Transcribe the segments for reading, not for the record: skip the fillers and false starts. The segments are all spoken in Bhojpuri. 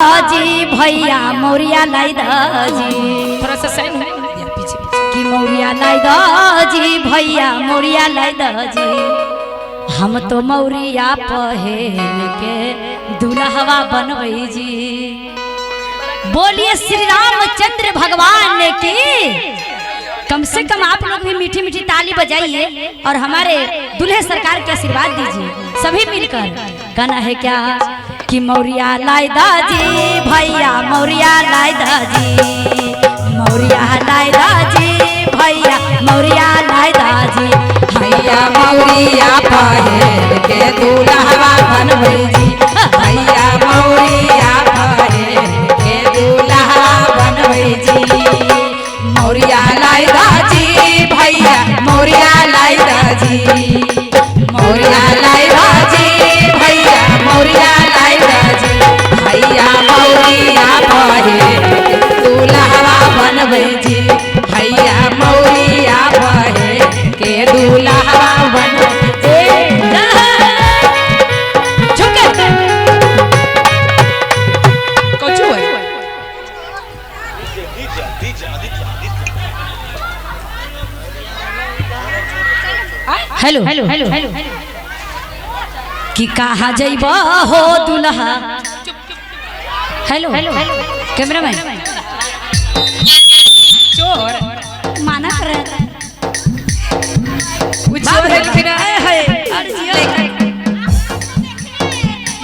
जी भैया मौरिया लाई दाजी थोड़ा सा साइड पीछे कि मौरिया लाई दाजी भैया मौरिया लाई दाजी हम तो मौरिया पहन के दुल्हवा बनवई जी। बोलिए श्री रामचंद्र भगवान की। कम से कम आप लोग भी मीठी मीठी ताली बजाइए और हमारे दूल्हे सरकार के आशीर्वाद दीजिए सभी मिलकर। गाना है क्या कि मौरिया लाई दाजी भैया मौरिया लाई दाजी मौरिया लाई दाजी भैया मौरिया लाई दाजी भैया मौरिया पहन के दुल्हवा बनवई जी। भैया मौरिया पहन के दुल्हा बनवई जी। मौरिया लाई दाजी भैया मौरिया लाई दाजी मौरिया लाई दाजी भैया मौरिया लाई दाजी भैया मौरिया पहन के दुल्हवा बनवई जी। भैया मौरिया पहन के दुल्हवा बनवई जी। हेलो हेलो हेलो हेलो कि कहाँ जइब हो दुल्हा। हेलो हेलो कैमरा मैन चोर माना कर चोर है लेकिन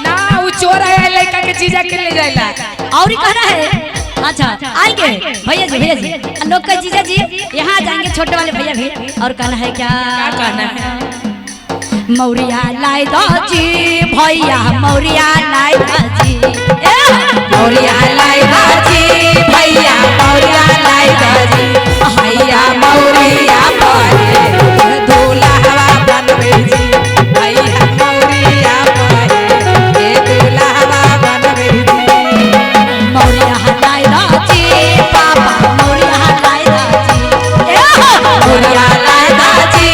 ना वो चोर है लड़का के चीजा के ले जाएला और ही कहना है। अच्छा आएंगे भैया जी लोग का जीजा जी यहाँ जाएंगे छोटे वाले भैया भी। और कहना है क्या कहना है मौरिया लाई दाजी भैया मौरिया लाई दाजी मौरिया लाई दाजी भैया मौरिया लाई दाजी भैया मौरिया पहन दुल्हवा बनवई जी। भैया मौरिया पहन के दुल्हवा बनवई जी। मौरिया लाई दाजी पापा मौरिया लाई दाजी मौरिया लाई दाजी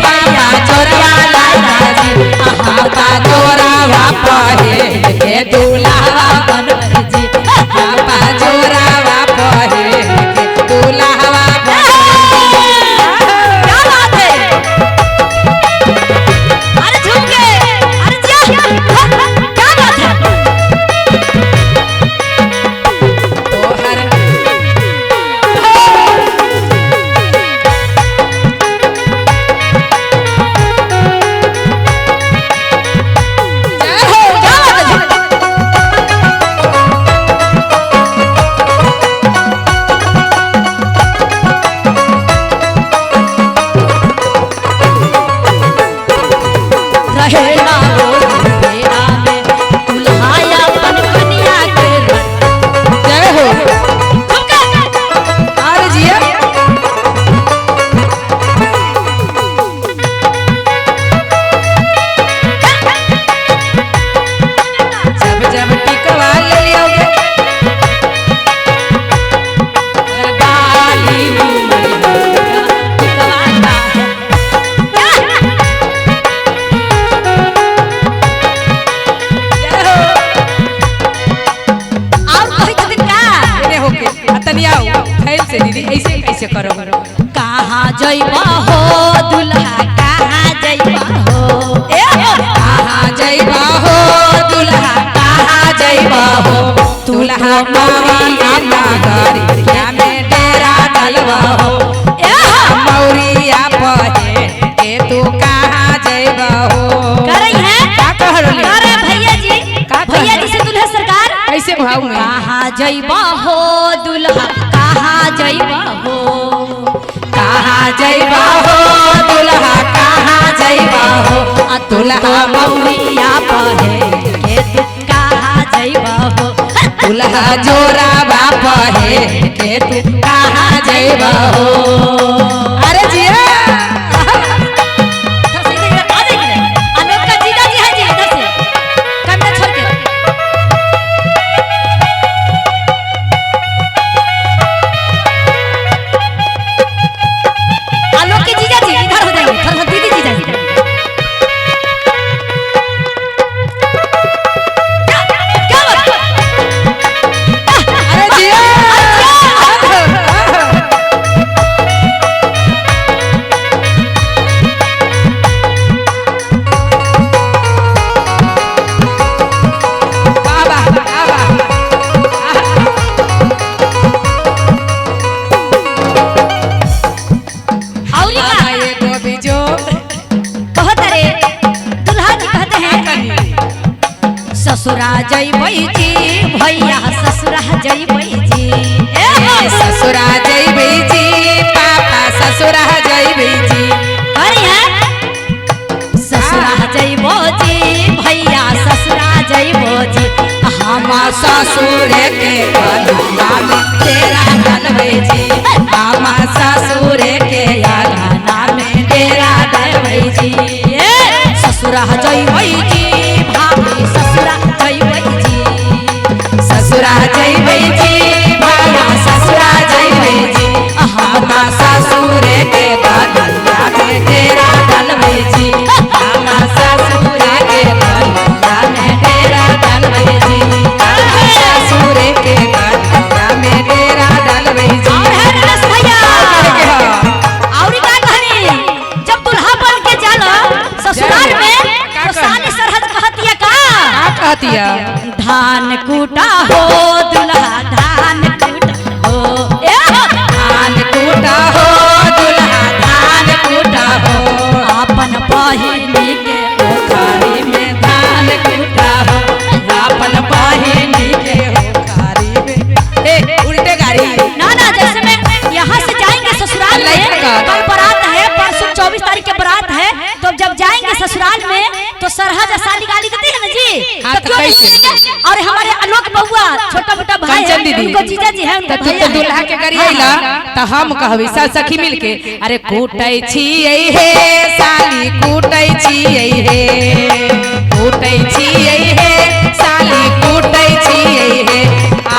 भैया चोरिया लाई दाजी पापा चोरावा पहन के दुल्हवा बनवई जी। पापा चोरावा पहन के दुल्हवा बनवई जी। क्या बात है। अरे झूम गए अरे क्या बात है। तोहर रहेला वो बेरा में दुल्हाया अपन कन्या के जय हो आर जिया जब जब टिकवा ले लियोगे गाली उमरिया टिकवाता है। जय हो और कोई तो का एने होके तनियाओ फैल से दीदी ऐसे कैसे करो कहाँ जइबा हो दुल्हा कहाँ जइबा हो कहाँ जइबा हो दुल्हा कहाँ जइबा हो दुल्हा मौरिया नगरी क्या में डेरा डलवा हो मौरिया पहन के तू कहाँ जइबा हो करई है का कह रहली करे भैया जी से दुल्हा सरकार कैसे भाव में कहाँ जइबा हो दुल्हा कहाँ जइबा हो कहाँ जइबा हो दुल्हा कहाँ जइबा हो दुल्हा मौरिया पहन के तू कहाँ जइबा हो दुल्हा जोरावा पहन के तू कहाँ जइबा हो अरे जिया अनोख का जीजा जी है जी इधर से कैमरा छोड़ के आलोक के जीजा जी इधर हो जाइए थोड़ा दीदी जीजा जी क्या बात जइबै जी ससुरा जइबै जी पापा ससुरा जइबै जी ससुरा जइबो जी भैया ससुरा जइबो जी हम ससुर के अंगना में तेरा डलबै जी हम ससुर के अंगना में तेरा डलबै जी ससुरा जइबै जी भाभी ससुरा जइबै जी ससुरा जइबै जी भैया ससुरा जइबै जी हम ससुर के अंगना में तेरा डलबै जी हम ससुर के अंगना में तेरा डलबै जी ससुर के अंगना में तेरा डलबै जी और है नरेश भैया और का कहनी जब दुल्हा बन के जाला ससुराल में तो साली सरहद कहतिया का कहतिया धान कूटा हो दुल्हा धान कूटा हो धान कूटा हो दुल्हा धान कूटा हो अपन बहिनी के ओखारी में धान कूटा हो अपन बहिनी के ओखारी में उल्टे गाड़ी ना ना जैसे में यहाँ से जाएंगे ससुराल में कल बारात है परसों 24 तारीख के बारात है तो जब जाएंगे ससुराल में तो सरहद साली गाली देती है ना जी हाँ, तो तो क्यों नहीं कैसे? देंगे? और हमारे आलोक बउआ छोटा मोटा भाई कंचन है दीदी। उनको जीजा जी है उनका तू तो दुल्हा के गरियला त हम कहबी सब सखी मिलके अरे कूटै छियै हे साली कूटै छियै हे कूटै छियै हे साली कूटै छियै हे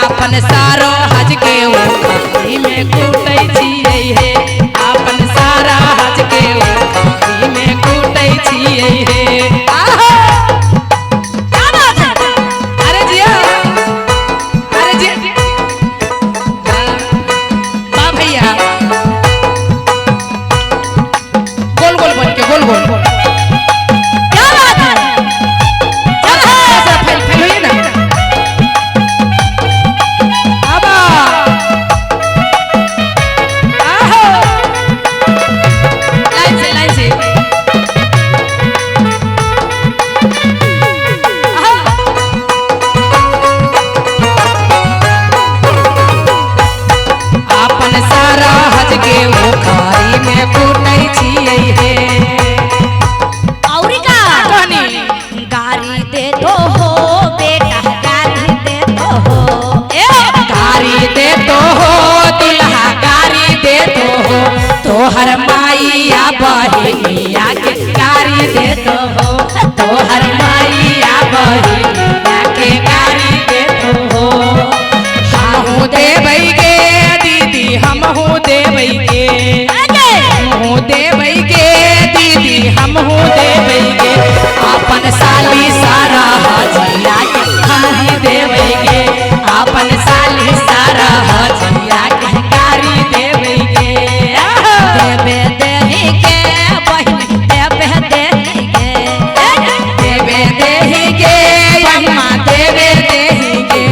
अपन सारो हज के ओखरी में कूटै छियै हे अपन सारा हज के ओखरी में कूटै छियै हे आहो क्या बात है अरे जिया वाह भैया गोल गोल बन के गोल गोल क्या बात है ऐसा फैल फैल होइए ना आबा आहो लाइन से आहो अपन सारा हज के ओखारी में कूटै छियै हे और का कहनी गाड़ी दे दो हो बेटा गाड़ी दे दो हो गाड़ी दे तो हो दुल्हा गाड़ी दे तो हो तोहर माइया बहिनिया के गाड़ी दे तो हो तोहर माइया बहिनिया के गाड़ी दे तो हो हमहू देबै गे दीदी हमहू देबै गे हमहू देबै गे दीदी हमहू देबै गे अपन साली सारा हजिया के गाड़ी देबै गे अपन साली सारा हजिया के गाड़ी देबै गे देवे देही के बहिन देवे देही के देवे देही गे महिमा देवे देही गे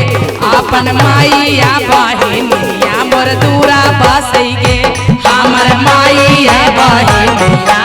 अपन माइया बहिनिया मोर दूरा बसै गे हमर माइया बहिनिया